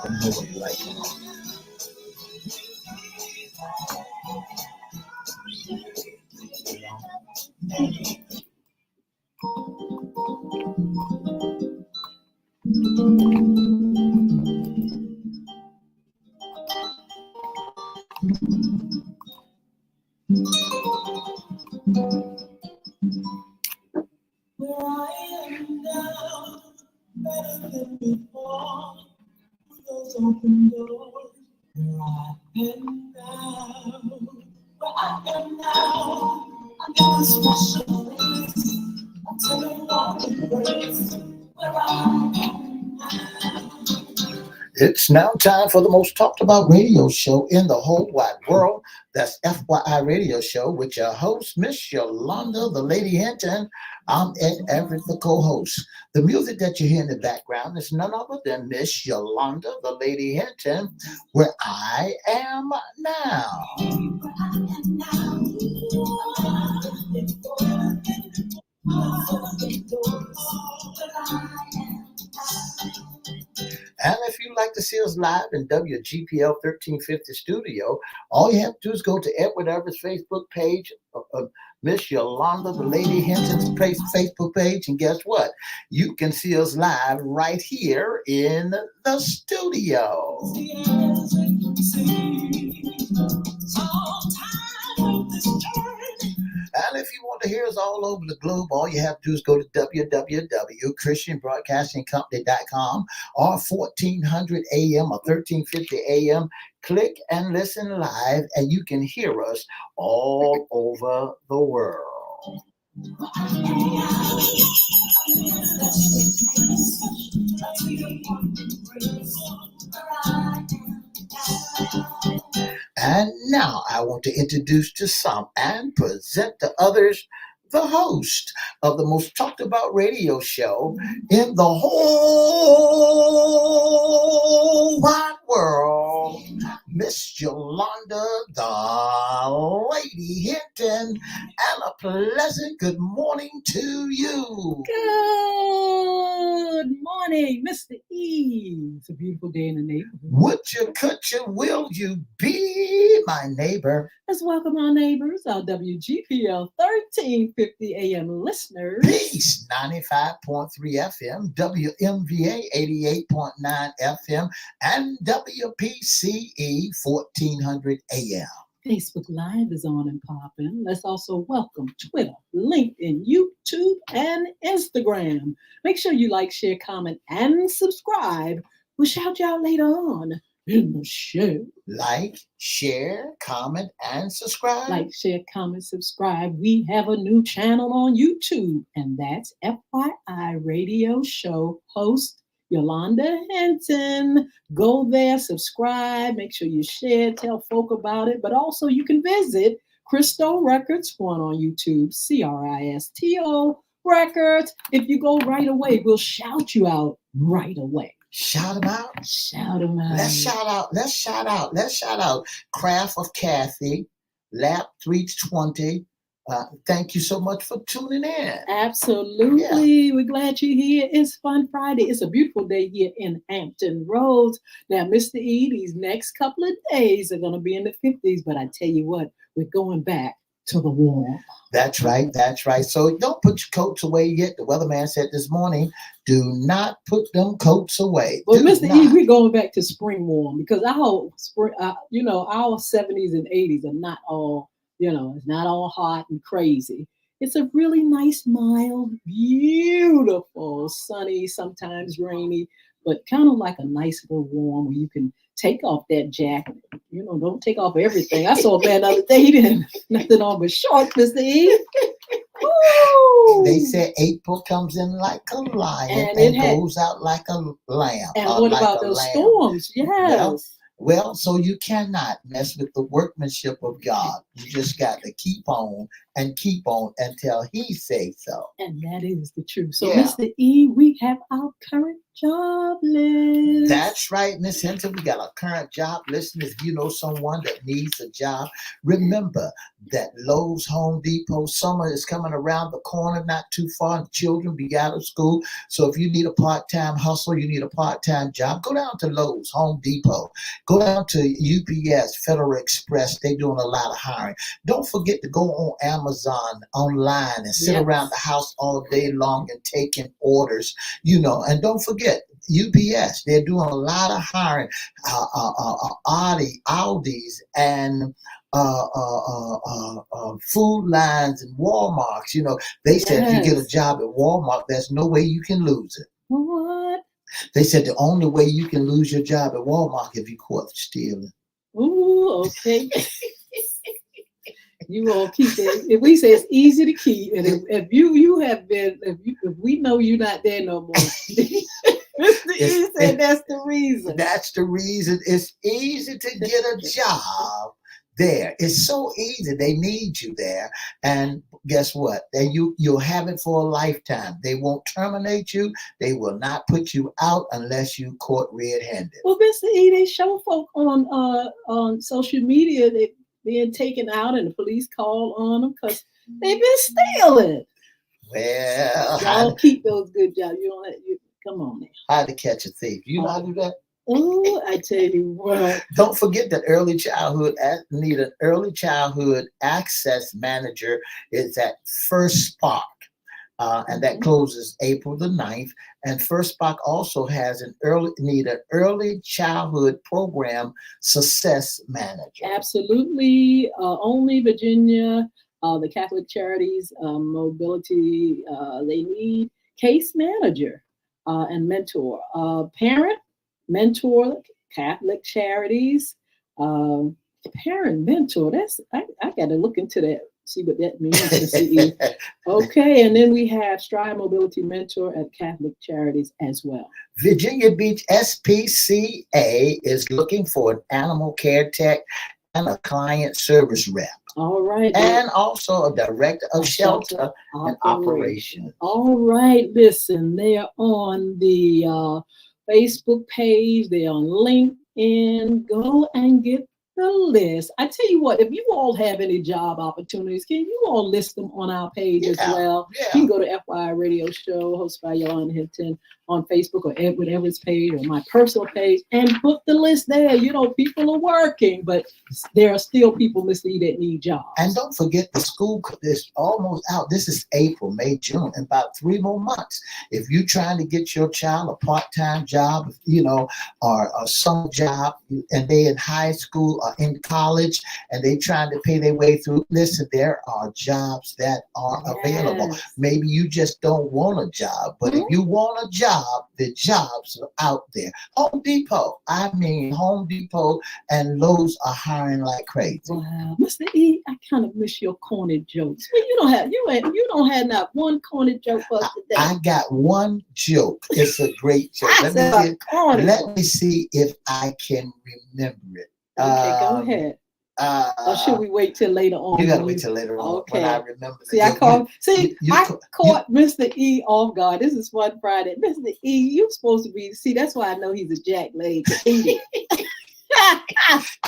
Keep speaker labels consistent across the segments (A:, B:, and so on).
A: I know what you like. Where I am now, better than before. Those open doors. Where I am now, where I am now. I'm in a special place. I'm telling all the words. Where I am now. It's now time for the most talked about radio show in the whole wide world. That's FYI Radio Show with your host, Miss Yolanda, the Lady Hinton. I'm Ed Everett, the co-host. The music that you hear in the background is none other than Miss Yolanda, the Lady Hinton, where I am now. And if you'd like to see us live in WGPL 1350 studio, all you have to do is go to Edward Everett's Facebook page, Miss Yolanda, the Lady Hinton's Facebook page, and guess what? You can see us live right here in the studio. And if you want to hear us all over the globe, all you have to do is go to www.christianbroadcastingcompany.com or 1400 AM or 1350 AM. Click and listen live, and you can hear us all over the world. And now I want to introduce to some and present to others the host of the most talked about radio show in the whole wide world, Miss Yolanda, the Lady Hinton, and a pleasant good morning to you.
B: Good morning, Mr. E. It's a beautiful day in the neighborhood.
A: Would you, could you, will you be my neighbor?
B: Let's welcome our neighbors, our WGPL 1350 AM listeners.
A: Peace, 95.3 FM, WMVA 88.9 FM, and WPCE 1400 AM.
B: Facebook Live is on and popping. Let's also welcome Twitter, LinkedIn, YouTube, and Instagram. Make sure you like, share, comment, and subscribe. We'll shout you out later on in the show.
A: Like, share, comment, and subscribe.
B: Like, share, comment, subscribe. We have a new channel on YouTube, and that's FYI Radio Show host Yolanda Hinton. Go there, subscribe, make sure you share, tell folk about it. But also you can visit Cristo Records 1 on YouTube, CRISTO Records. If you go right away, we'll shout you out right away.
A: Shout them out.
B: Shout them out.
A: Let's shout out. Craft of Kathy, Lap 320. Thank you so much for tuning in.
B: Absolutely. Yeah. We're glad you're here. It's Fun Friday. It's a beautiful day here in Hampton Roads. Now, Mr. E, these next couple of days are going to be in the 50s, but I tell you what, we're going back to the warm.
A: That's right. So don't put your coats away yet. The weatherman said this morning, do not put them coats away.
B: Well, Mr. E, we're going back to spring warm because our 70s and 80s are not all, it's not all hot and crazy. It's a really nice, mild, beautiful, sunny, sometimes rainy, but kind of like a nice little warm where you can take off that jacket. Don't take off everything. I saw a man the other day, he didn't nothing on but shorts, Mr. E.
A: They said April comes in like a lion and goes out like a lamb.
B: And what like about those storms? Yes.
A: Well, so you cannot mess with the workmanship of God. You just got to keep on and keep on until he says so.
B: And that is the truth. So,
A: Yeah.
B: Mr. E, we have our current job list.
A: That's right, Miss Hinton. We got a current job list. If you know someone that needs a job, remember that Lowe's, Home Depot, summer is coming around the corner, not too far. Children be out of school. So if you need a part-time hustle, you need a part-time job, go down to Lowe's, Home Depot. Go down to UPS, Federal Express. They're doing a lot of hiring. Don't forget to go on Amazon online and sit around the house all day long and taking orders, and don't forget UPS. They're doing a lot of hiring, Aldi's and food lines and Walmarts. They said if you get a job at Walmart, there's no way you can lose it.
B: What?
A: They said the only way you can lose your job at Walmart if you caught stealing.
B: Ooh, okay. You all keep it. If we say it's easy to keep, and if you have been, if we know you're not there no more, Mr. E said that's the reason.
A: That's the reason. It's easy to get a job there. It's so easy. They need you there, and guess what? You'll have it for a lifetime. They won't terminate you. They will not put you out unless you caught red-handed.
B: Well, Mr. E, they show folk on social media they being taken out, and the police call on them because they've been stealing.
A: Well,
B: y'all keep those good jobs. You don't have, come on now.
A: How to catch a thief? You know how to do that?
B: Oh, I tell you what.
A: Don't forget that early childhood need an early childhood access manager. It's at First Spark. And that closes April the 9th. And First Spark also has an early childhood program success manager.
B: Absolutely. Only Virginia, the Catholic Charities Mobility, they need case manager and mentor. Parent, mentor, Catholic Charities, parent, mentor. I got to look into that. See what that means. Okay, and then we have Stride Mobility Mentor at Catholic Charities as well.
A: Virginia Beach SPCA is looking for an animal care tech and a client service rep.
B: All right.
A: And also a director of shelter and operation.
B: All right, listen, they're on the Facebook page, they're on LinkedIn. Go and get the list. I tell you what, if you all have any job opportunities, can you all list them on our page as well?
A: Yeah.
B: You can go to FYI Radio Show, hosted by Yolanda Hinton, on Facebook or Edward Everett's page or my personal page, and put the list there. People are working, but there are still people, Mr. E, that need jobs. And
A: don't forget, the school is almost out. This is April, May, June, in about 3 more months. If you're trying to get your child a part-time job, or a summer job, and they in high school or in college, and they trying to pay their way through, listen, there are jobs that are available. Maybe you just don't want a job, but if you want a job, the jobs are out there. Home Depot and Lowe's are hiring like crazy.
B: Wow, Mr. E, I kind of miss your corny jokes. Well, you don't have not one corny joke for us today.
A: I got one joke. It's a great joke. Let me see if I can remember it.
B: Okay, go ahead. Or should we wait till later on?
A: You gotta wait till later on when I remember.
B: I caught Mr. E off guard. This is Fun Friday. Mr. E, you supposed to be. See, that's why I know he's a jackleg.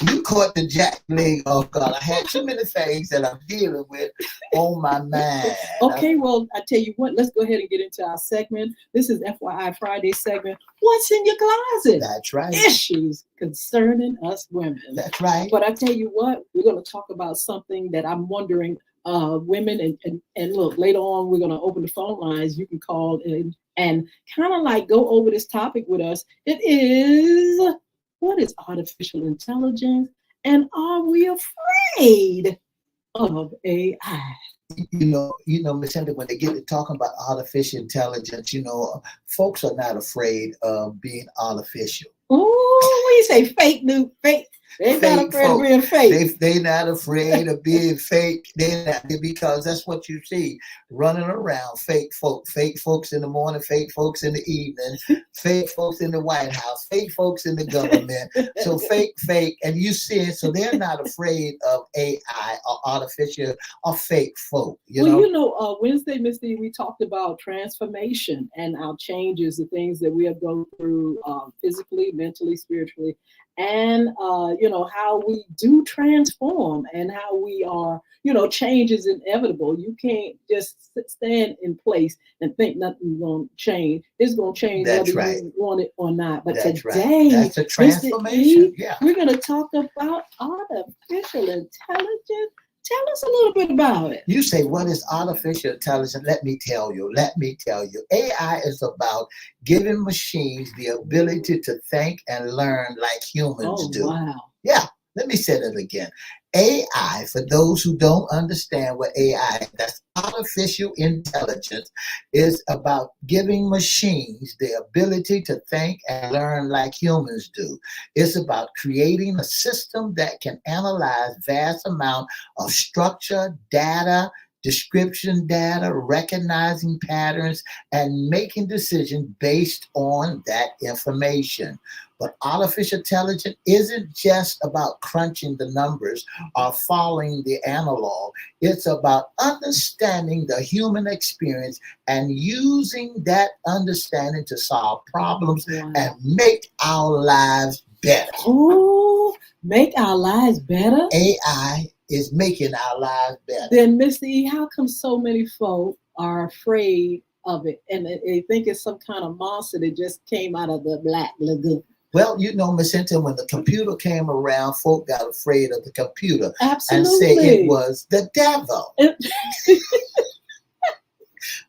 A: You caught the jackleg off guard. I had too many things that I'm dealing with on my mind.
B: Okay, well, I tell you what. Let's go ahead and get into our segment. This is FYI Friday segment. What's in your closet?
A: That's right.
B: Issues concerning us women.
A: That's right.
B: But I tell you what, we're going to talk about something that I'm wondering, women, and look, later on, we're going to open the phone lines. You can call in and kind of like go over this topic with us. It is, what is artificial intelligence? And are we afraid of AI?
A: Ms. Hinton, when they get to talking about artificial intelligence, folks are not afraid of being artificial.
B: Oh, when you say fake news, fake. They not
C: fake
B: afraid of
C: folk.
B: being fake.
C: They not afraid of being fake. They not, because that's what you see running around. Fake folks in the morning, fake folks in the evening, fake folks in the White House, fake folks in the government. So fake, and you see it. So they're not afraid of AI or artificial or fake folk. You
B: Well,
C: know.
B: Wednesday, Mr. E, we talked about transformation and our changes, the things that we have gone through physically, mentally, spiritually, and how we do transform and how we are. Change is inevitable. You can't just stand in place and think nothing's going to change. It's going to change
C: That's
B: whether
C: right.
B: you want it or not. But
C: That's right.
B: today,
C: That's a
B: Mr.
C: transformation.
B: E,
C: Yeah.
B: we're going to talk about artificial intelligence. Tell us a little bit about it.
C: You say, what is artificial intelligence? Let me tell you. AI is about giving machines the ability to think and learn like humans
B: Oh,
C: do.
B: wow.
C: Yeah, let me say that again. AI, for those who don't understand what AI is, that's artificial intelligence, is about giving machines the ability to think and learn like humans do. It's about creating a system that can analyze vast amount of structure, data, description data, recognizing patterns, and making decisions based on that information. But artificial intelligence isn't just about crunching the numbers or following the analog. It's about understanding the human experience and using that understanding to solve problems and make our lives better.
B: Oh, make our lives better?
C: AI is making our lives better.
B: Then, Mr. E, how come so many folk are afraid of it and they think it's some kind of monster that just came out of the Black Lagoon?
C: Well, Miss Hinton, when the computer came around, folk got afraid of the computer.
B: Absolutely.
C: And say it was the devil.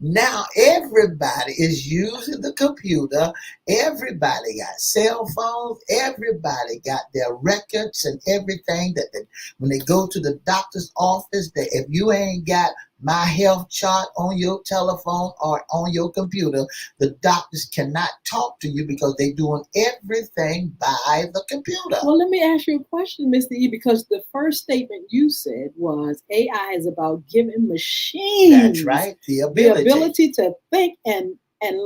C: Now everybody is using the computer. Everybody got cell phones. Everybody got their records and everything when they go to the doctor's office, that if you ain't got my health chart on your telephone or on your computer, the doctors cannot talk to you because they're doing everything by the computer.
B: Well, let me ask you a question, Mr. E, because the first statement you said was AI is about giving machines.
C: That's right. The ability
B: to think and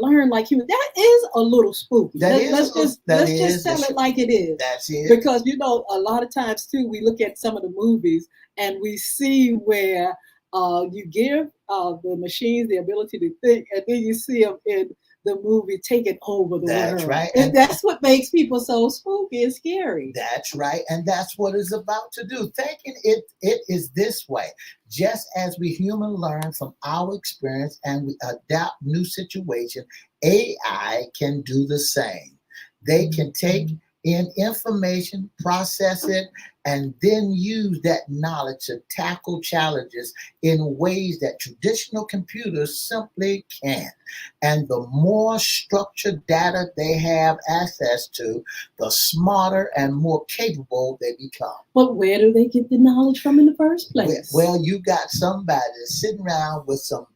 B: learn like humans. That is a little spooky. Let's just tell it like it is.
C: That's it.
B: Because a lot of times too, we look at some of the movies and we see where you give the machines the ability to think, and then you see them in the movie taking over the world.
C: That's right.
B: And that's what makes people so spooky and scary.
C: That's right. And that's what it's about to do. Thinking it is this way. Just as we human learn from our experience and we adapt new situations, AI can do the same. They can take in information, process it, and then use that knowledge to tackle challenges in ways that traditional computers simply can't. And the more structured data they have access to, the smarter and more capable they become.
B: But where do they get the knowledge from in the first place?
C: Well, you got somebody sitting around with some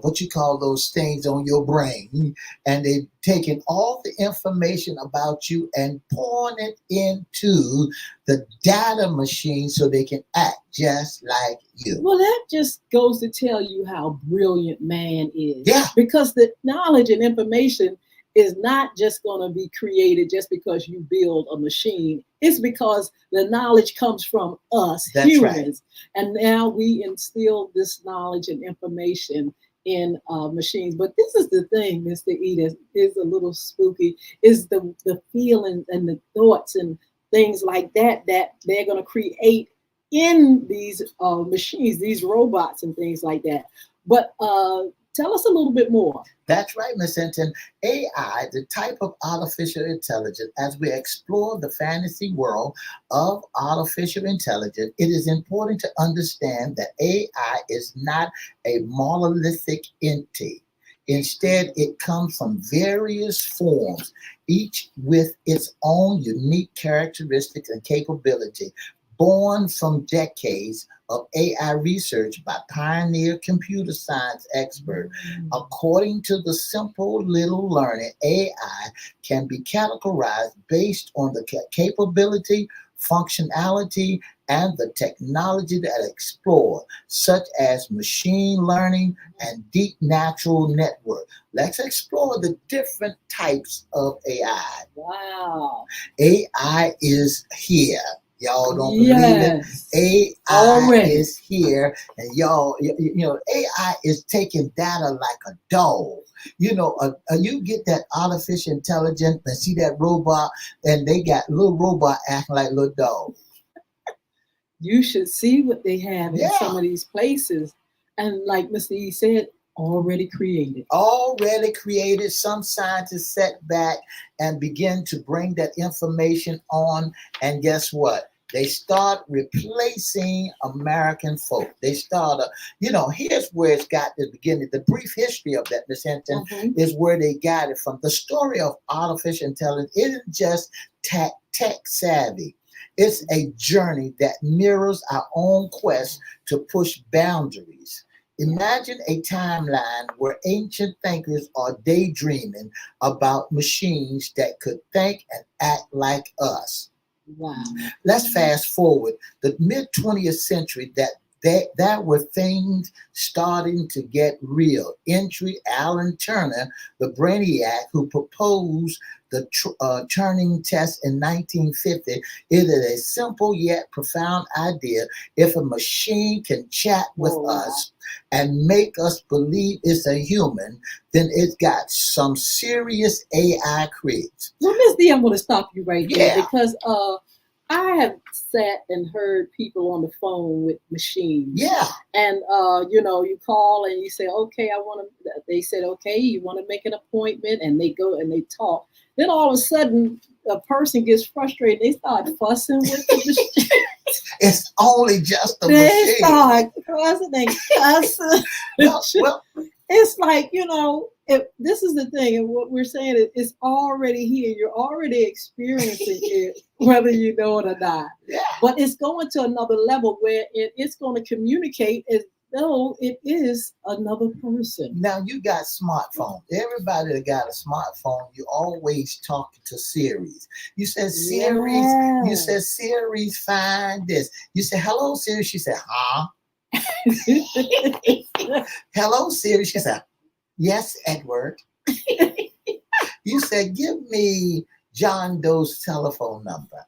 C: what you call those things on your brain, and they're taking all the information about you and pouring it into the data machine so they can act just like you.
B: Well, that just goes to tell you how brilliant man is.
C: Yeah.
B: Because the knowledge and information is not just going to be created just because you build a machine. It's because the knowledge comes from us humans. Right. And now we instill this knowledge and information in machines. But this is the thing, Mr. E, that is a little spooky, is the feelings and the thoughts and things like that they're going to create in these machines, these robots and things like that. But tell us a little bit more.
C: That's right, Ms. Hinton. AI, the type of artificial intelligence, as we explore the fantasy world of artificial intelligence, it is important to understand that AI is not a monolithic entity. Instead, it comes from various forms, each with its own unique characteristics and capability. born from decades of AI research by pioneer computer science expert. According to the simple little learning, AI can be categorized based on the capability, functionality, and the technology that explore, such as machine learning and deep natural network. Let's explore the different types of AI.
B: Wow.
C: AI is here. Y'all don't believe it?
B: Yes.
C: AI
B: Already.
C: is here, and y'all, you know, AI is taking data like a dog. You know, you get that artificial intelligence and see that robot, and they got little robot acting like little dog.
B: You should see what they have in
C: Yeah.
B: some of these places. And like Mr. E said, already created.
C: Already created. Some scientists sat back and begin to bring that information on, and guess what? They start replacing American folk. They start, you know, here's where it's got the beginning. The brief history of that, Miss Hinton, is where they got it from. The story of artificial intelligence isn't just tech savvy. It's a journey that mirrors our own quest to push boundaries. Imagine a timeline where ancient thinkers are daydreaming about machines that could think and act like us.
B: Wow.
C: Let's fast forward the mid 20th century. That were things starting to get real. Entry Alan Turner, the brainiac who proposed the Turing test in 1950. It is a simple yet profound idea. If a machine can chat with us and make us believe it's a human, then it's got some serious AI creeps.
B: Well, Miss D, I'm going to stop you right there
C: Yeah.
B: because I have sat and heard people on the phone with machines.
C: Yeah.
B: And you know, you call and you say, okay, I want to. They said, okay, you want to make an appointment, and they go and they talk. Then all of a sudden, a person gets frustrated. They start fussing with the machine.
C: It's only just a
B: They
C: machine.
B: start fussing and cussing.
C: Well,
B: It's like, you know, if this is the thing, and what we're saying is it's already here. You're already experiencing it, whether you know it or not.
C: yeah.
B: But it's going to another level where it's going to communicate as though it is another person.
C: Now you got smartphones. Everybody that got a smartphone, you always talking to Siri's. You said Siri's.
B: Yeah.
C: You said Siri's find this. You said hello Siri. She said huh. Hello Siri. She said yes Edward. You said give me John Doe's telephone number.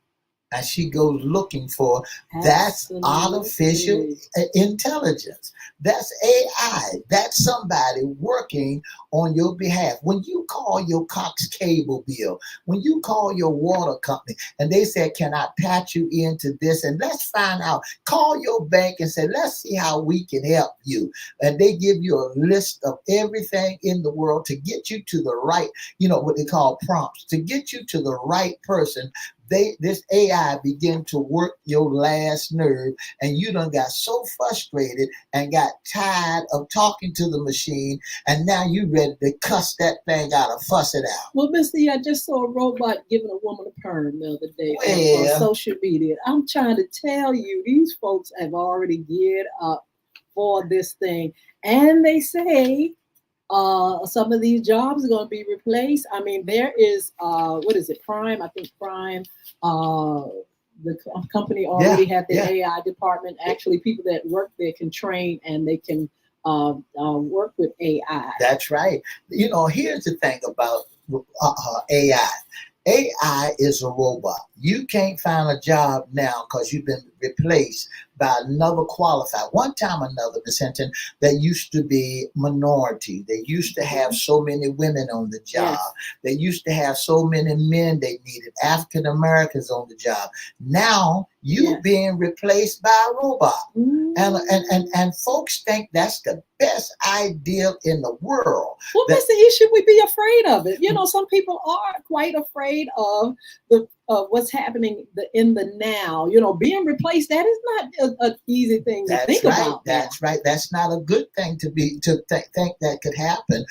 C: And she goes looking for. That's artificial intelligence. That's AI. That's somebody working on your behalf. When you call your Cox cable bill, when you call your water company and they say, can I patch you into this? And let's find out. Call your bank and say, let's see how we can help you. And they give you a list of everything in the world to get you to the right, you know, what they call prompts, to get you to the right person. This AI begin to work your last nerve, and you done got so frustrated and got tired of talking to the machine, and now you ready to cuss that thing out or fuss it out.
B: Well, Miss Lee, I just saw a robot giving a woman a perm the other day
C: Well,
B: on social media. I'm trying to tell you, these folks have already geared up for this thing, and they say some of these jobs are going to be replaced. I mean, there is what is it, Prime? I think Prime, the company already had the AI department. Actually, people that work there can train and they can work with AI.
C: That's right. You know, here's the thing about AI. AI is a robot. You can't find a job now because you've been replaced by another qualified. One time or another, Ms. Hinton, that used to be minority. They used to have so many women on the job.
B: Yes.
C: They used to have so many men they needed, African Americans on the job. Now you're being replaced by a robot. And folks think that's the best idea in the world.
B: Well, Mr. E, should we be afraid of it? You know, some people are quite afraid of the of what's happening in the now. Being replaced, that is not an easy thing to think about.
C: That's right. That's not a good thing to think that could happen.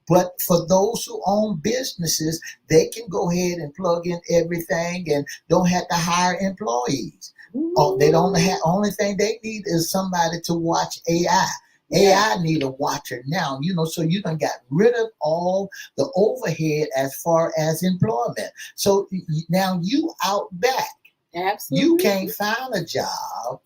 C: But for those who own businesses, they can go ahead and plug in everything and don't have to hire employees. Oh, they don't have. Only thing they need is somebody to watch AI. AI need a watcher now, so you done got rid of all the overhead as far as employment. So now you out back.
B: Absolutely.
C: You can't find a job,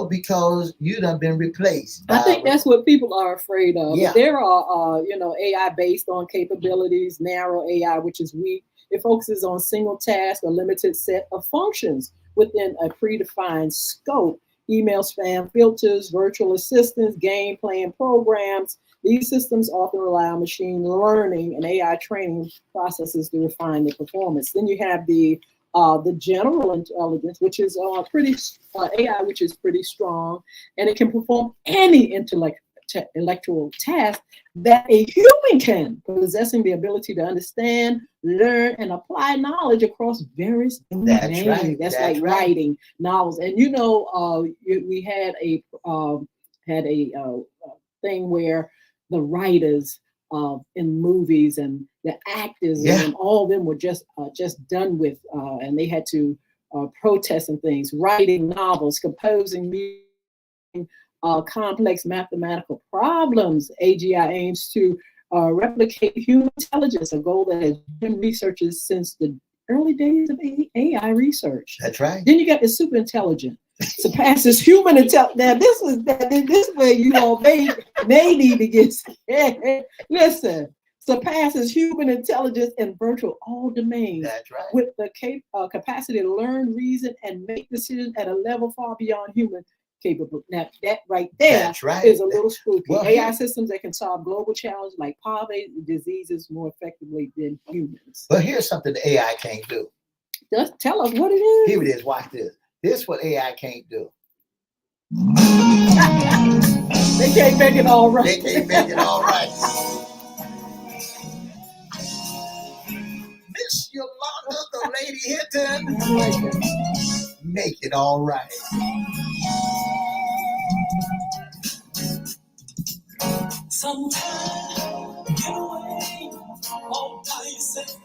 C: because you done been replaced.
B: I think that's what people are afraid of.
C: Yeah.
B: There are, AI based on capabilities, narrow AI, which is weak. It focuses on single task, a limited set of functions within a predefined scope. Email spam filters, virtual assistants, game playing programs. These systems often rely on machine learning and AI training processes to refine their performance. Then you have the general intelligence, which is AI, which is pretty strong, and it can perform any intellectual task that a human can, possessing the ability to understand, learn, and apply knowledge across various domains. That's like writing novels. And we had a thing where the writers in movies and the actors and all of them were just done with, and they had to protest and things, writing novels, composing music, complex mathematical problems. AGI aims to replicate human intelligence, a goal that has been researched since the early days of AI research.
C: That's right.
B: Then you got the super intelligent, surpasses human intelligence. Now this is where you all may need to get scared. Listen, surpasses human intelligence in virtually all domains.
C: That's right.
B: With the capacity to learn, reason, and make decisions at a level far beyond human capable. Now that right there is a little spooky. Well, AI systems that can solve global challenges like poverty and diseases more effectively than humans.
C: But here's something the AI can't do.
B: Just tell us what it is.
C: Here it is. Watch this. This is what AI can't do.
B: They can't make it all right.
C: They can't make it all right. Miss Yolanda, the Lady Hinton, make it all right.
A: Sometimes get away all by yourself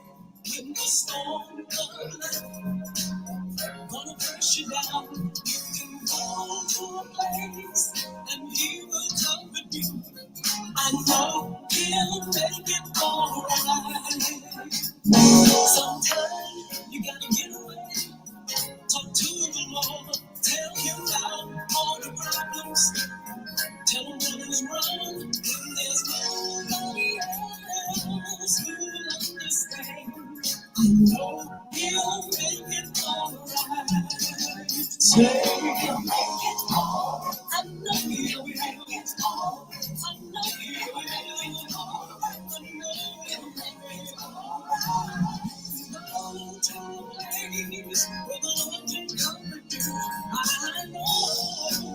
A: in the storm of life. Gonna push you down. You can go to a place and he will comfort you. I know he'll make it all right. Sometimes you gotta get away. Talk to the Lord. Tell him about all the problems. Tell him what is wrong, and there's nobody else who will understand. I know he'll make it all right. Say he'll make it all. I know he'll make it all. I know he'll make it all. I know he'll make it all right. No two ladies with a Lord to comfort you. I know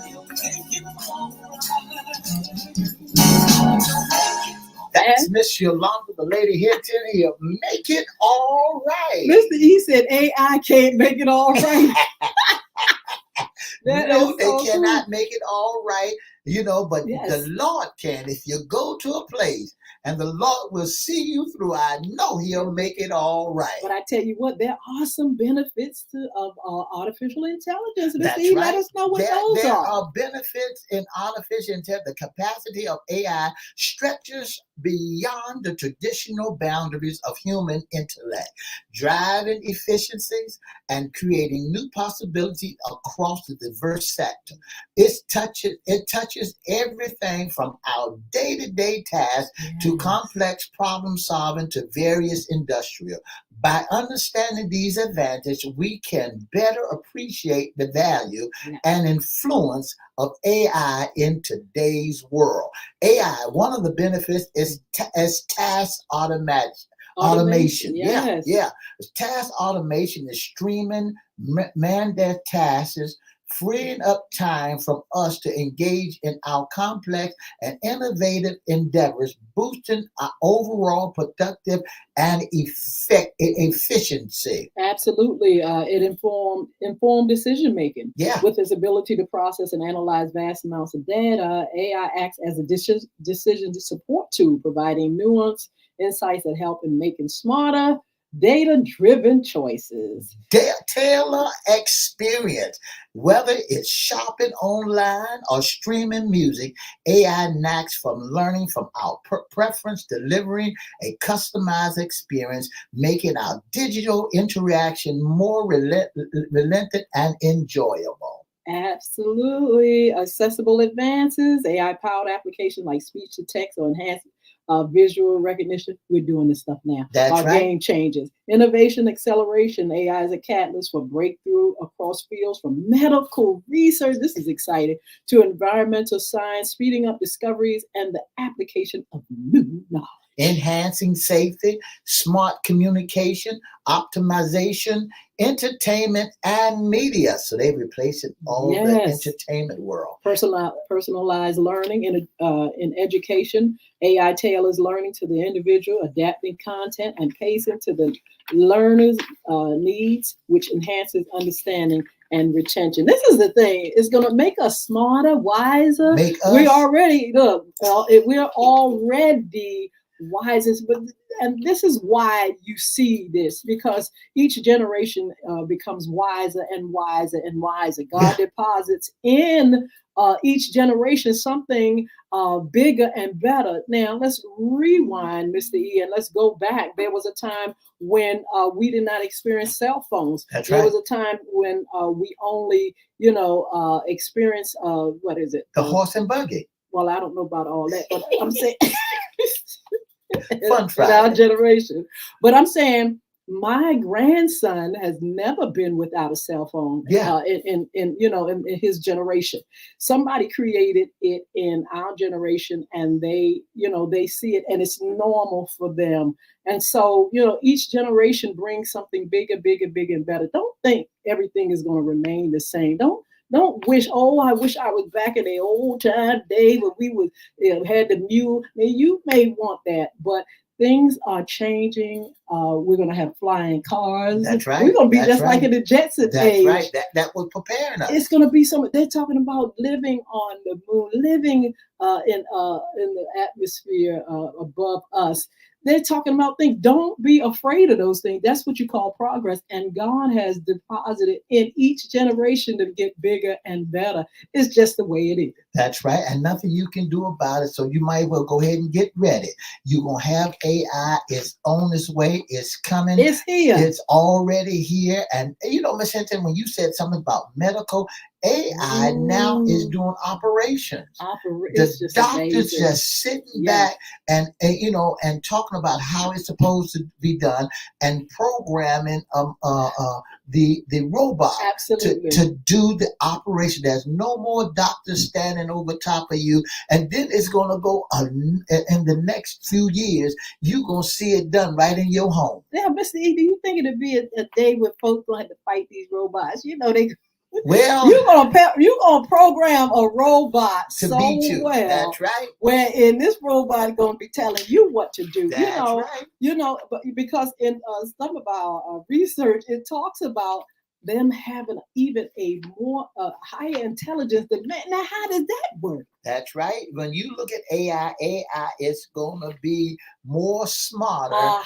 A: he'll make it all right.
C: That's Miss Yolanda, the Lady Hinton. He'll make it all right.
B: Mr. E said AI can't make it all right.
C: No, they cannot make it all right, but the Lord can. If you go to a place and the Lord will see you through, I know he'll make it all right.
B: But I tell you what, there are some benefits of artificial intelligence.
C: That's
B: right.
C: Let
B: us know what those
C: there
B: are.
C: are benefits in artificial intelligence. The capacity of AI stretches beyond the traditional boundaries of human intellect, driving efficiencies and creating new possibilities across the diverse sector. It touches everything from our day-to-day tasks to complex problem solving to various industrial. By understanding these advantages, we can better appreciate the value and influence of AI in today's world. AI, one of the benefits is task automation.
B: Yes.
C: Task automation is streaming mandate tasks freeing up time from us to engage in our complex and innovative endeavors, boosting our overall productive and efficiency.
B: Absolutely. It informed decision making.
C: Yeah.
B: With its ability to process and analyze vast amounts of data, AI acts as a decision support tool, providing nuanced insights that help in making smarter, data-driven choices.
C: Tailor experience. Whether it's shopping online or streaming music, AI knacks from learning from our preference, delivering a customized experience, making our digital interaction more relented and enjoyable.
B: Absolutely. Accessible advances, AI-powered applications like speech to text or enhanced visual recognition. We're doing this stuff now.
C: That's right.
B: Game changes. Innovation acceleration. AI is a catalyst for breakthrough across fields from medical research. This is exciting. To environmental science, speeding up discoveries and the application of new knowledge.
C: Enhancing safety, smart communication, optimization, entertainment, and media. So they replace it all the entertainment world.
B: Personalized learning in education. AI tailors learning to the individual, adapting content and pacing to the learner's needs, which enhances understanding and retention. This is the thing. It's going to make us smarter, wiser. We already we're already wisest, and this is why you see this, because each generation becomes wiser and wiser and wiser. God deposits in each generation something bigger and better. Now let's rewind, Mr. E, and let's go back. There was a time when we did not experience cell phones.
C: That's
B: there
C: right.
B: was a time when we only, experienced what is it?
C: The horse and buggy.
B: Well, I don't know about all that, but I'm saying
C: Fun Friday.
B: In our generation. But I'm saying my grandson has never been without a cell phone.
C: Yeah.
B: In his generation, somebody created it in our generation, and they see it, and it's normal for them. And so, each generation brings something bigger, bigger, bigger, and better. Don't think everything is going to remain the same. Don't wish, I wish I was back in the old time day when we would had the mule. Now, you may want that, but things are changing. We're going to have flying cars.
C: That's right.
B: We're going to be just like in the Jetson age.
C: That's right. That was preparing us.
B: It's going to be they're talking about living on the moon, living in the atmosphere above us. They're talking about things. Don't be afraid of those things. That's what you call progress. And God has deposited in each generation to get bigger and better. It's just the way it is.
C: That's right. And nothing you can do about it. So you might well go ahead and get ready. You're going to have AI. It's on its way. It's coming.
B: It's here.
C: It's already here. And, Ms. Hinton, when you said something about medical, AI now is doing operations. The doctor's just sitting back and talking about how it's supposed to be done and programming the robot to do the operation. There's no more doctors standing over top of you. And then it's going to go in the next few years. You're going to see it done right in your home.
B: Yeah, Mr. E, do you think it'll be a day where folks will have to fight these robots?
C: Well,
B: you're gonna program a robot
C: to beat you.
B: Well.
C: That's right.
B: Where in this robot going to be telling you what to do.
C: That's right.
B: But because in some of our research, it talks about them having even a more higher intelligence than man. Now, how does that work?
C: That's right. When you look at AI is going to be more smarter.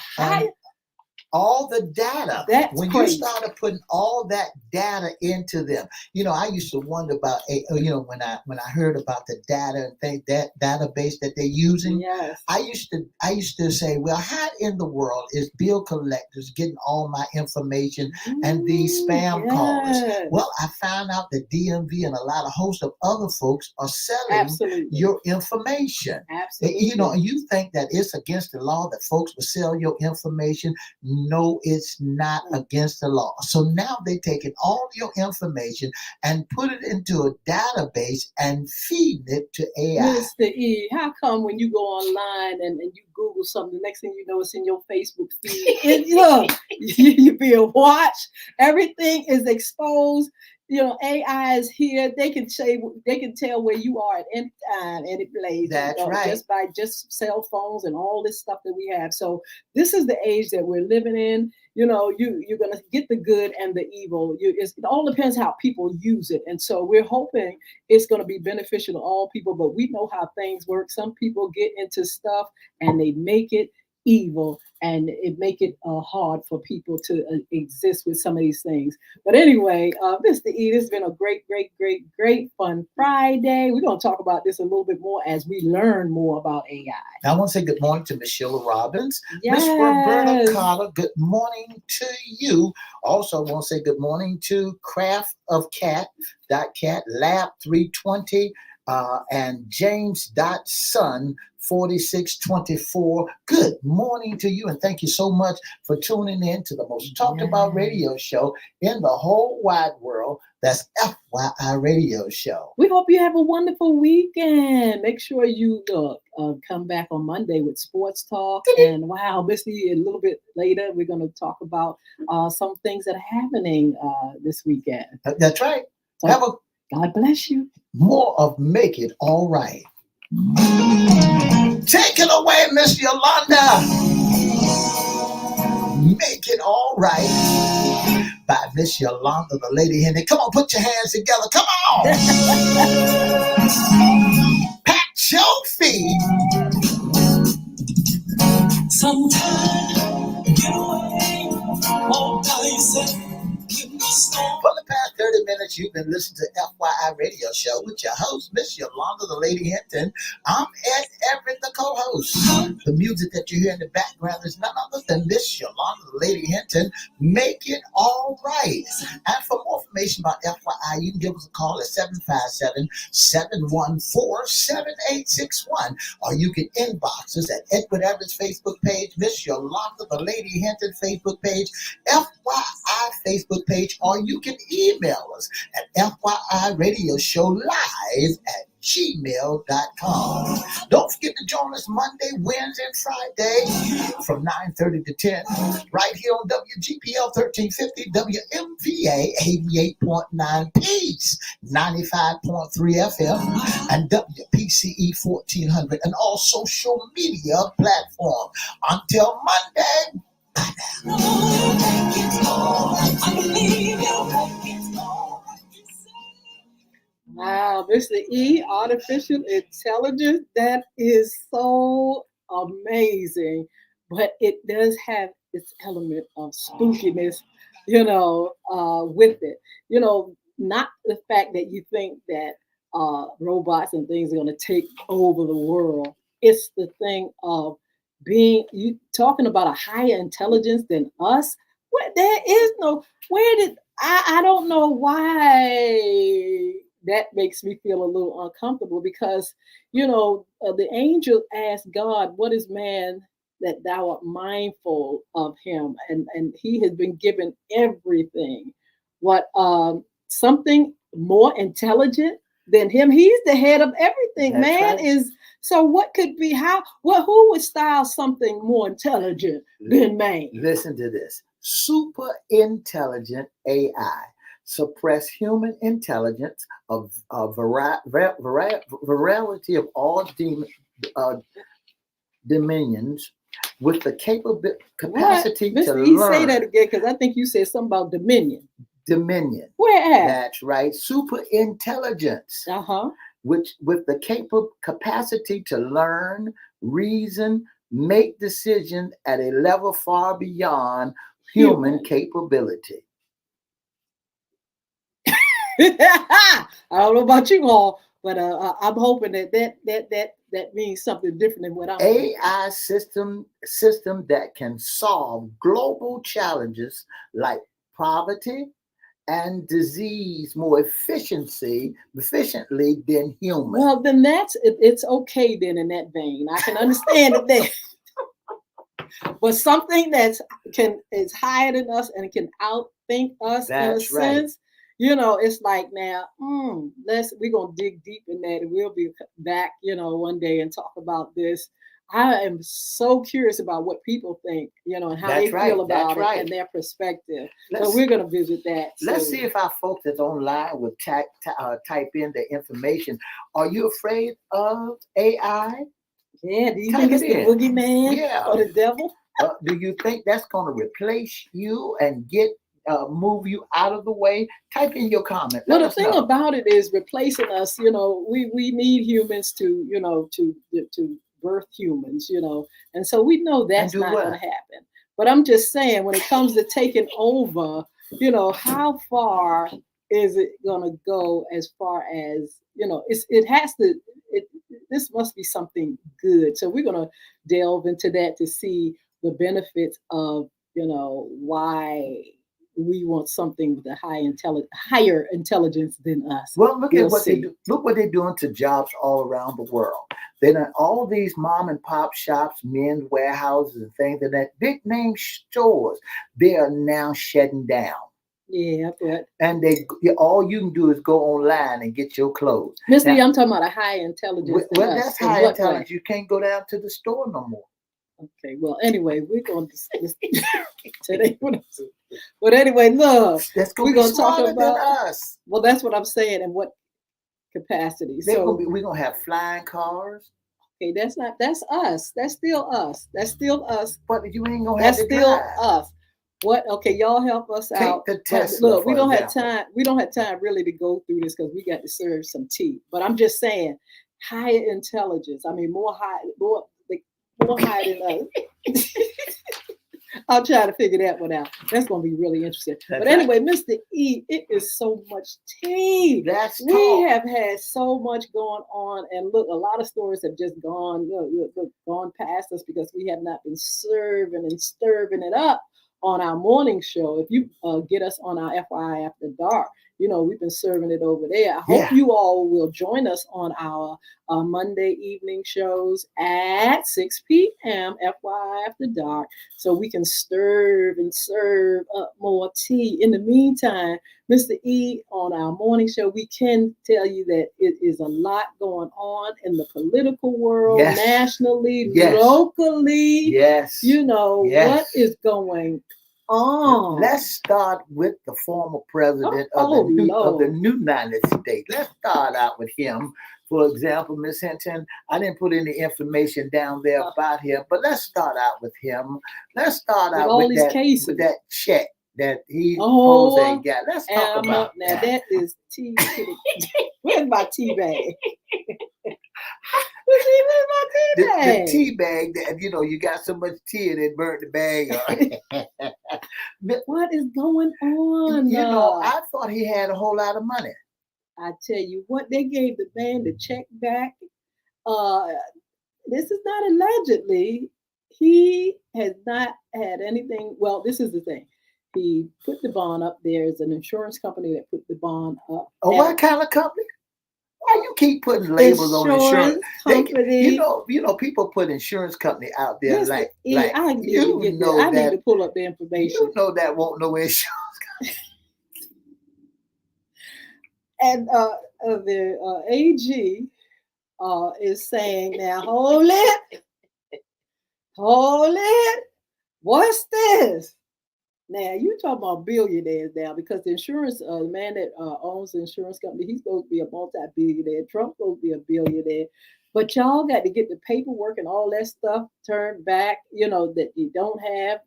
C: All the data. When
B: crazy.
C: You started putting all that data into them, I used to wonder about, when I heard about the data and that database that they're using.
B: Yes.
C: I used to say, well, how in the world is bill collectors getting all my information and these spam callers? Well, I found out that DMV and a lot of hosts of other folks are selling your information.
B: Absolutely.
C: And you think that it's against the law that folks will sell your information. No, it's not against the law. So now they're taking all your information and put it into a database and feeding it to AI.
B: Mr. E, how come when you go online and you Google something, the next thing you know, it's in your Facebook feed? You're being watched. Everything is exposed. AI is here. They can tell where you are at any time, any place.
C: That's right.
B: Just by cell phones and all this stuff that we have. So this is the age that we're living in. You're gonna get the good and the evil. It all depends how people use it. And so we're hoping it's gonna be beneficial to all people. But we know how things work. Some people get into stuff and they make it evil, and it make it hard for people to exist with some of these things. But anyway, Mr. E, this has been a great fun Friday. We're going to talk about this a little bit more as we learn more about AI.
C: I want to say good morning to Miss Sheila Robbins.
B: Yes.
C: Miss Roberta Carter, good morning to you. Also want to say good morning to Craft of Cat, Lab 320, and James.Son 4624. Good morning to you, and thank you so much for tuning in to the most talked about radio show in the whole wide world. That's FYI Radio Show.
B: We hope you have a wonderful weekend. Make sure you come back on Monday with Sports Talk. And wow, Missy, a little bit later, we're going to talk about some things that are happening this weekend.
C: That's right.
B: So, God bless you.
C: More of Make It All Right. Take it away, Miss Yolanda. Make It All Right by Miss Yolanda, the Lady Hinton. Come on, put your hands together. Come on. Pat your feet.
A: Sometimes get away, all by yourself.
C: For the past 30 minutes, you've been listening to FYI Radio Show with your host, Miss Yolanda, the Lady Hinton. I'm Ed Everett, the co-host. The music that you hear in the background is none other than Miss Yolanda, the Lady Hinton. Make It All Right. And for more information about FYI, you can give us a call at 757-714-7861, or you can inbox us at Edward Everett's Facebook page, Miss Yolanda, the Lady Hinton Facebook page, FYI Facebook page, or you can email us at FYIRadiosHowLive@gmail.com. Don't forget to join us Monday, Wednesday, and Friday from 9:30 to 10 right here on WGPL 1350, WMPA 88.9 Peace 95.3 FM, and WPCE 1400, and all social media platforms. Until Monday.
B: Wow, Mr. E, artificial intelligence, that is so amazing. But it does have its element of spookiness, with it. Not the fact that you think that robots and things are going to take over the world. It's the thing of you talking about a higher intelligence than us. There is no, I don't know why that makes me feel a little uncomfortable, because the angel asked God, what is man that thou art mindful of him? And he has been given everything. What something more intelligent than him? He's the head of everything.
C: That's
B: man
C: right.
B: is. So what could be who would style something more intelligent than man?
C: Listen to this. Super intelligent AI suppress human intelligence of a variety of all dominions with the capacity to learn.
B: Say that again, because I think you said something about dominion.
C: Dominion.
B: Where at?
C: That's right. Super intelligence. Which with the capacity to learn, reason, make decisions at a level far beyond human capability.
B: I don't know about you all, but I'm hoping that means something different than what I'm
C: AI system that can solve global challenges like poverty and disease more efficiently than human.
B: Well, then it's okay then in that vein. I can understand it there. But something is higher than us and can outthink us. That's in a sense. It's like, now, we're gonna dig deep in that, and we'll be back, one day and talk about this. I am so curious about what people think, and how
C: That's
B: they
C: right.
B: feel
C: That's
B: about it
C: right.
B: and their perspective. So
C: Let's
B: we're going to visit that.
C: let's
B: soon.
C: see if our folks that's online will type in the information. Are you afraid of AI?
B: Yeah, do you think
C: Type it
B: it's the
C: in.
B: boogeyman
C: Yeah.
B: or the devil?
C: Do you think that's going to replace you and move you out of the way? Type in your comment.
B: Well,
C: Let
B: the
C: us
B: thing
C: know.
B: about it is replacing us. We need humans to to birth humans. And so we know
C: And
B: that's
C: do
B: not going
C: what?
B: to happen. But I'm just saying, when it comes to taking over, how far is it going to go? As far as it has to. This must be something good. So we're going to delve into that to see the benefits of why we want something with a higher intelligence than us.
C: Well, look at
B: We'll
C: what they
B: see.
C: do. Look what they're doing to jobs all around the world. They done all these mom and pop shops, men's warehouses, and things, and that big name stores. They are now shutting down.
B: Yeah, but
C: And all you can do is go online and get your clothes.
B: Miss
C: Now,
B: Lee, I'm talking about a high intelligence than
C: well,
B: us.
C: that's
B: In
C: high
B: what way?
C: intelligence. You can't go down to the store no more.
B: Okay, well, anyway, we're going to discuss today. But anyway, look,
C: That's
B: we're
C: gonna be
B: going to talk
C: smarter than
B: about.
C: us.
B: Well, that's what I'm saying. In what capacity? So,
C: We're gonna have flying cars,
B: okay, that's us. That's still us. That's still us.
C: but you ain't gonna have
B: That's
C: to
B: still
C: drive.
B: us. What? Okay, y'all help us
C: Take
B: out.
C: the
B: But
C: Tesla,
B: look, we
C: for
B: don't have
C: example.
B: time. We don't have time really to go through this because we got to serve some tea. But I'm just saying, higher intelligence. I mean, more higher than us. I'll try to figure that one out. That's going to be really interesting.
C: That's
B: But anyway, Mr. E, it is so much tea.
C: That's
B: We
C: talk.
B: have had so much going on, and look, a lot of stories have just gone past us because we have not been serving and stirring it up on our morning show. If you get us on our FYI After Dark, we've been serving it over there. I hope
C: Yeah.
B: you all will join us on our Monday evening shows at 6 p.m. FYI After Dark, so we can stir and serve up more tea. In the meantime, Mr. E, on our morning show, we can tell you that it is a lot going on in the political world,
C: Yes.
B: nationally,
C: Yes.
B: locally.
C: Yes. Yes.
B: What is going on?
C: Let's start with the former president of
B: Oh,
C: the
B: Lord.
C: new United States. Let's start out with him. For example, Miss Hinton, I didn't put any information down there about him, but let's start out with him. Let's start
B: With
C: out
B: all
C: with
B: these cases.
C: with that check that he
B: Oh,
C: supposed got. Let's talk about
B: now that is tea. Where's my tea bag? Where's my tea
C: the
B: bag?
C: tea bag that you got so much tea and it burnt the bag up.
B: What is going on?
C: I thought he had a whole lot of money.
B: I tell you what, they gave the man the check back. This is not allegedly. He has not had anything. Well, this is the thing. He put the bond up. There's an insurance company that put the bond up.
C: Oh, what kind of company? Why you keep putting labels on insurance?
B: Company.
C: People put insurance company out there
B: Listen,
C: like
B: I need to get that. I need to pull up the information.
C: That won't no insurance.
B: And the AG is saying now, hold it. What's this? Now you talking about billionaires now, because the insurance, the man that owns the insurance company, he's supposed to be a multi-billionaire. Trump's supposed to be a billionaire, but y'all got to get the paperwork and all that stuff turned back. That you don't have.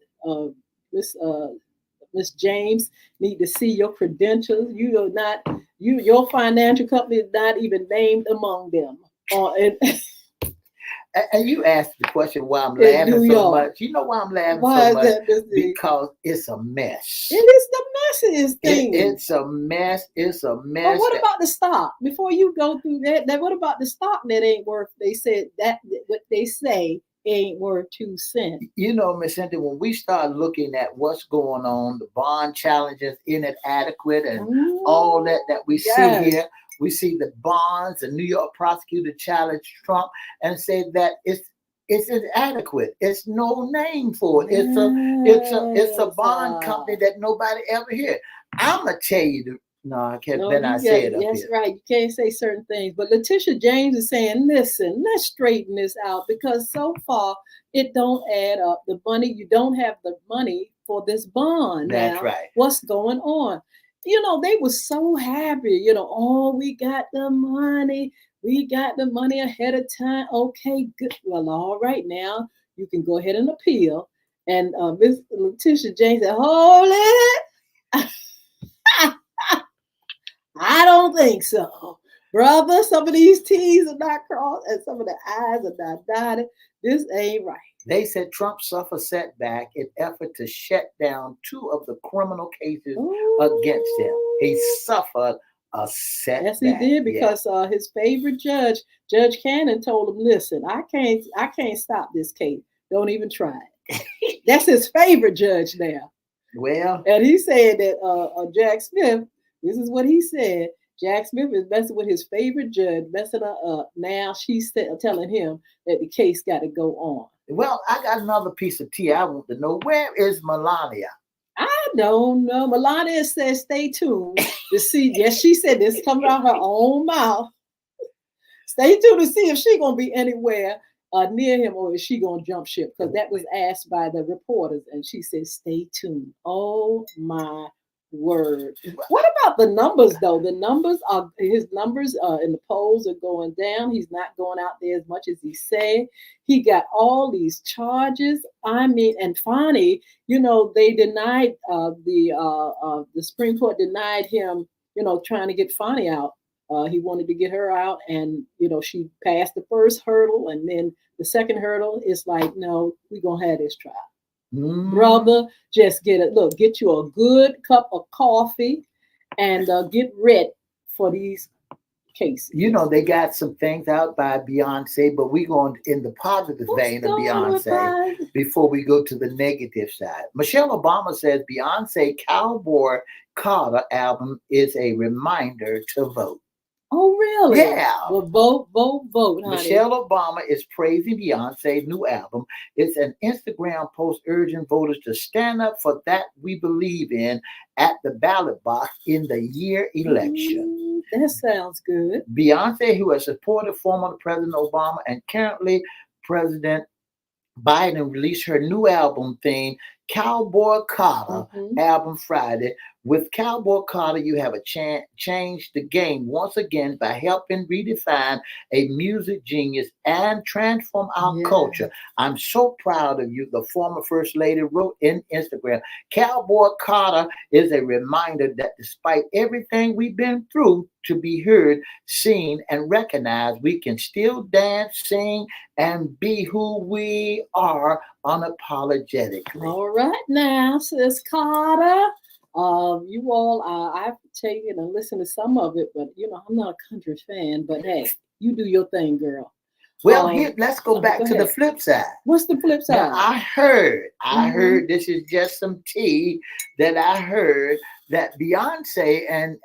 B: Miss James need to see your credentials. You are not. Your financial company is not even named among them.
C: And you asked the question why I'm laughing so much. You know why I'm laughing so much? Because it's a mess.
B: It is the messiest thing.
C: It's a mess. It's a mess.
B: But what about the stock? Before you go through that, what about the stock that ain't worth? They said that what they say ain't worth 2 cents.
C: Miss Hinton, when we start looking at what's going on, the bond challenges inadequate and all that we see here. We see the bonds. The New York prosecutor challenged Trump and said that it's inadequate. It's no name for it. It's a bond company that nobody ever heard. I'm gonna tell you No, I can't.
B: No,
C: Then I say it up
B: that's
C: here.
B: right. You can't say certain things. But Letitia James is saying, listen, let's straighten this out because so far it don't add up. The money, you don't have the money for this bond
C: That's
B: now.
C: right.
B: What's going on? They were so happy, oh, we got the money. We got the money ahead of time. Okay, good. Well, all right, now you can go ahead and appeal. And Miss Letitia James said, hold it. I don't think so. Brother, some of these T's are not crossed and some of the I's are not dotted. This ain't right.
C: They said Trump suffered setback in effort to shut down 2 of the criminal cases against him. He suffered a setback.
B: Yes, he did, because his favorite judge, Judge Cannon, told him, listen, I can't stop this case. Don't even try it. That's his favorite judge now.
C: Well,
B: and he said that Jack Smith, this is what he said. Jack Smith is messing with his favorite judge, messing her up. Now she's telling him that the case got to go on.
C: Well, I got another piece of tea I want to know. Where is Melania?
B: I don't know. Melania says stay tuned to see. Yes, she said this coming out her own mouth. Stay tuned to see if she's going to be anywhere near him or is she going to jump ship? Because that was asked by the reporters and she said stay tuned. Oh, my word. What about the numbers though? His numbers in the polls are going down. He's not going out there as much as he said. He got all these charges. I mean, and finally, they denied the Supreme Court denied him, trying to get Fani out. He wanted to get her out, and she passed the first hurdle, and then the second hurdle is like, no, we're gonna have this trial. Brother, just get you a good cup of coffee and get ready for these cases.
C: They got some things out by Beyonce, but we're going in the positive vein of Beyonce before we go to the negative side. Michelle Obama says Beyonce Cowboy Carter album is a reminder to vote.
B: Oh, really?
C: Yeah.
B: Well, vote, honey.
C: Michelle Obama is praising Beyonce's new album. It's an Instagram post urging voters to stand up for that we believe in at the ballot box in the year election.
B: That sounds good.
C: Beyonce, who has supported former President Obama and currently President Biden, released her new album theme, Cowboy Carter, album Friday. With Cowboy Carter, you have a chance change the game once again by helping redefine a music genius and transform our culture. I'm so proud of you, the former First Lady wrote in Instagram. Cowboy Carter is a reminder that despite everything we've been through, to be heard, seen, and recognized, we can still dance, sing, and be who we are unapologetically.
B: All right now, Sis Carter. You all, I have to take it and listen to some of it, but I'm not a country fan. But hey, you do your thing, girl.
C: Well, let's go back to the flip side.
B: What's the flip side?
C: Now, I heard this is just some tea that I heard that Beyonce and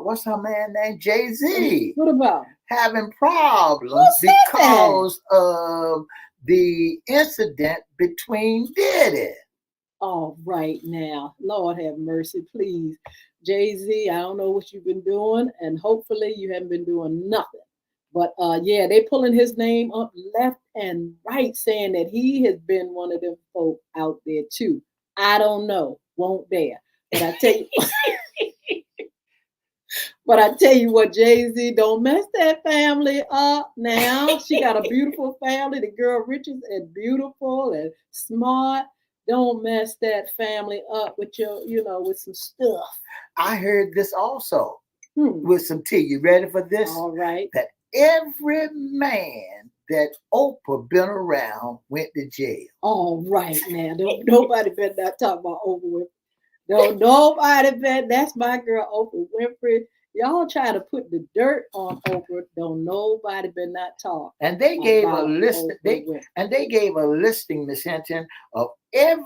C: what's her man named Jay-Z?
B: What about
C: having problems because of the incident between Diddy.
B: All right now, Lord have mercy, please. Jay-Z, I don't know what you've been doing, and hopefully you haven't been doing nothing. But they pulling his name up left and right, saying that he has been one of them folk out there too. I don't know, won't dare. But I tell you, what, Jay-Z, don't mess that family up now. She got a beautiful family. The girl rich and beautiful and smart. Don't mess that family up with with some stuff.
C: I heard this also with some tea. You ready for this?
B: All right.
C: That every man that Oprah been around went to jail.
B: All right now. Nobody better not talk about Oprah. No, nobody better. That's my girl, Oprah Winfrey. Y'all try to put the dirt on Oprah. Don't nobody better not talk.
C: And they gave a list. They gave a listing, Miss Hinton, of every.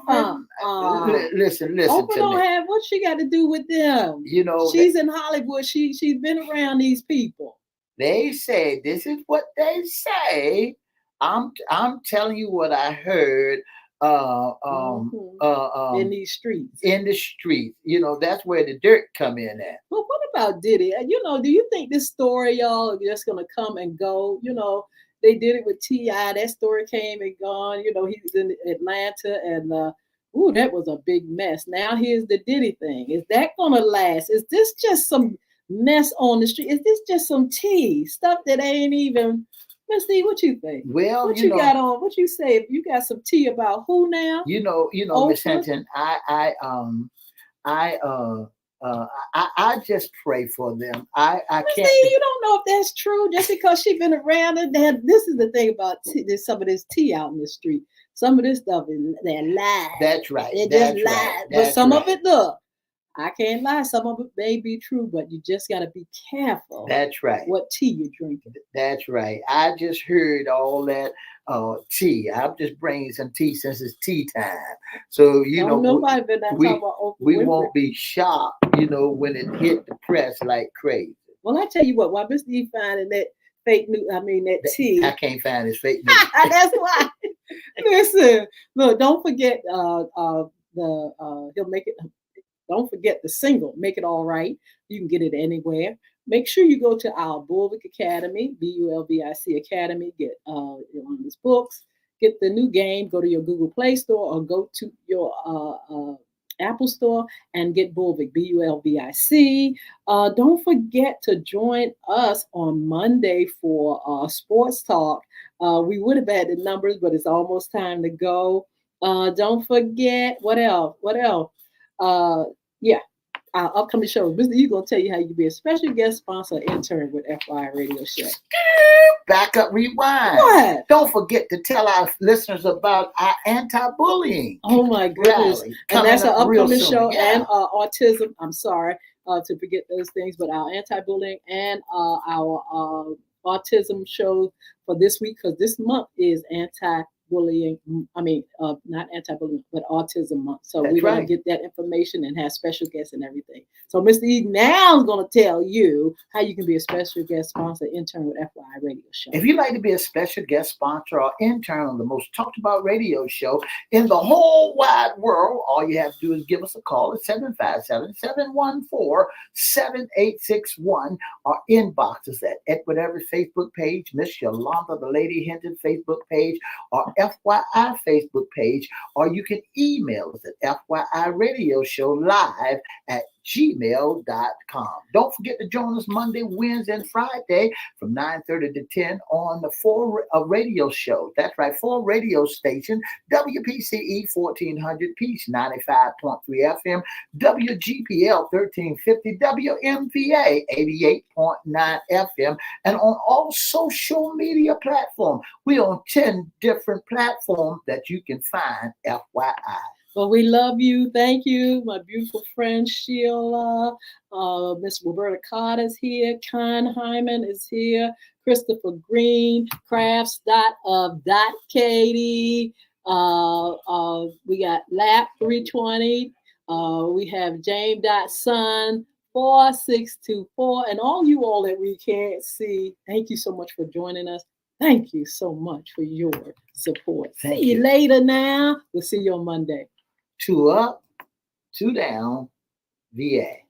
C: Listen
B: Oprah
C: to
B: don't
C: me.
B: have what she got to do with them. She's in Hollywood. She's been around these people.
C: They say this is what they say. I'm telling you what I heard.
B: in these streets.
C: In the streets. That's where the dirt come in at.
B: Well, what about Diddy? Do you think this story, y'all, is just gonna come and go? They did it with T.I. That story came and gone. He was in Atlanta, and that was a big mess. Now here's the Diddy thing. Is that gonna last? Is this just some mess on the street? Is this just some tea stuff that ain't even? Miss D, what you think?
C: Well,
B: what you got on? What you say? If you got some tea about who now?
C: Miss Hinton, I just pray for them. I can't.
B: See, you don't know if that's true just because she's been around it. This is the thing about there's some of this tea out in the street. Some of this stuff they're lies.
C: That's right.
B: They're
C: That's
B: just lies.
C: right.
B: But some of it, look, I can't lie. Some of it may be true, but you just got to be careful.
C: That's right.
B: What tea you're drinking.
C: That's right. I just heard all that tea. I'm just bringing some tea since it's tea time. So
B: nobody been talking about Oprah
C: we
B: Winfrey.
C: won't be shocked, when it hit the press like crazy.
B: Well, I tell you what, while Mr. E finding that fake news, that tea.
C: I can't find his fake news.
B: That's why. Listen, look, don't forget he'll make it. Don't forget the single, Make It All Right. You can get it anywhere. Make sure you go to our Bulvic Academy, BULVIC Academy, get Yolanda's books, get the new game, go to your Google Play Store or go to your Apple Store and get Bulvic, BULVIC. Don't forget to join us on Monday for Sports Talk. We would have had the numbers, but it's almost time to go. Don't forget, what else? Our upcoming show. Mr. E gonna tell you how you can be a special guest sponsor or intern with FYI Radio Show.
C: Back up, rewind.
B: What?
C: Don't forget to tell our listeners about our anti-bullying.
B: Oh my goodness. And that's an upcoming show and autism. I'm sorry to forget those things, but our anti-bullying and our autism show for this week, because this month is anti-bullying. Not anti-bullying, but autism month. So we're going to get that information and have special guests and everything. So Mr. E now is going to tell you how you can be a special guest sponsor intern with FYI Radio Show.
C: If you'd like to be a special guest sponsor or intern on the most talked about radio show in the whole wide world, all you have to do is give us a call at 757-714-7861. Our inbox is at Edward Everett Facebook page, Miss Yolanda, the Lady Hinton Facebook page, or FYI Facebook page, or you can email us at FYIRadioShowLive@gmail.com. Don't forget to join us Monday, Wednesday, and Friday from 9:30 to 10 on the 4 radio show. That's right, 4 radio station, WPCE 1400 Peace 95.3 FM, WGPL 1350, WMVA 88.9 FM, and on all social media platforms. We're on 10 different platforms that you can find FYI.
B: Well, we love you. Thank you, my beautiful friend Sheila. Miss Roberta Carter's here. Con Hyman is here. Christopher Green, Crafts.Katie. We got Lap 320. We have James.Son 4624. And all you all that we can't see, thank you so much for joining us. Thank you so much for your support. See you later now. We'll see you on Monday.
C: 2 up, 2 down, VA.